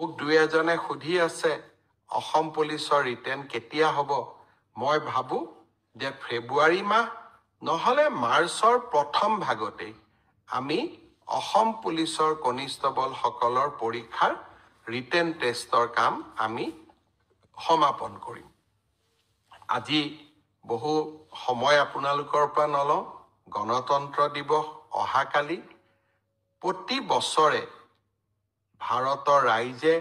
মোক দুই এজনে সুধি আছে অসম পুলিচৰ ৰিটেন কেতিয়া হ'ব। মই ভাবোঁ যে ফেব্ৰুৱাৰী মাহ নহ'লে মাৰ্চৰ প্ৰথম ভাগতেই আমি অসম পুলিচৰ কনিষ্টবলসকলৰ পৰীক্ষাৰ ৰিটেন টেষ্টৰ কাম আমি সমাপন কৰিম। আজি বহু সময় আপোনালোকৰ পৰা নলওঁ। গণতন্ত্ৰ দিৱস অহাকালি। প্ৰতি বছৰে ভাৰতৰ ৰাইজে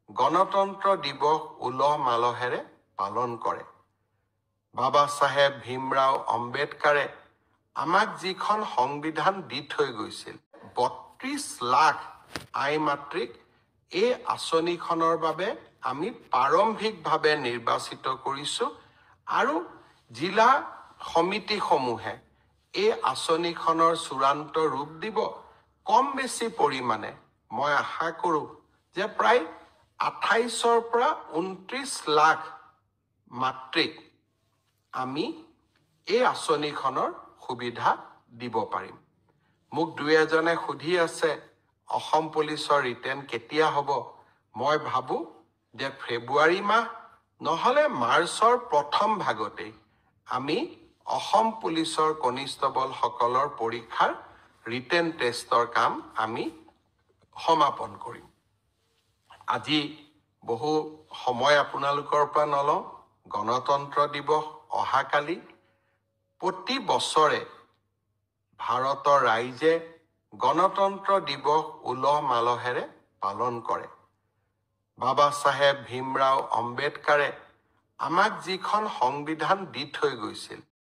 গণতন্ত্ৰ দিৱস উলহ মালহেৰে পালন কৰে। বাবা চাহেব ভীমৰাও আম্বেদকাৰে আমাক যিখন সংবিধান দি থৈ গৈছিল, ৩২ লাখ আই মাতৃক এই আঁচনিখনৰ বাবে আমি প্ৰাৰম্ভিকভাৱে নিৰ্বাচিত কৰিছোঁ আৰু জিলা সমিতিসমূহে এই আঁচনিখনৰ চূড়ান্ত ৰূপ দিব। কম বেছি পৰিমাণে মই আশা কৰোঁ যে প্ৰায় ২৮ৰ পৰা ২৯ লাখ মাতৃক আমি এই আঁচনিখনৰ সুবিধা দিব পাৰিম। মোক দুই এজনে সুধি আছে অসম পুলিচৰ ৰিটেন কেতিয়া হ'ব। মই ভাবোঁ যে ফেব্ৰুৱাৰী মাহ নহ'লে মাৰ্চৰ প্ৰথম ভাগতেই আমি অসম পুলিচৰ কনিষ্টবলসকলৰ পৰীক্ষাৰ ৰিটেন টেষ্টৰ কাম আমি সমাপন কৰিম। আজি বহু সময় আপোনালোকৰ পৰা নলওঁ। গণতন্ত্ৰ দিৱস অহাকালি। প্ৰতি বছৰে ভাৰতৰ ৰাইজে গণতন্ত্ৰ দিৱস উলহ মালহেৰে পালন কৰে। বাবা চাহেব ভীমৰাও আম্বেদকাৰে আমাক যিখন সংবিধান দি থৈ গৈছিল,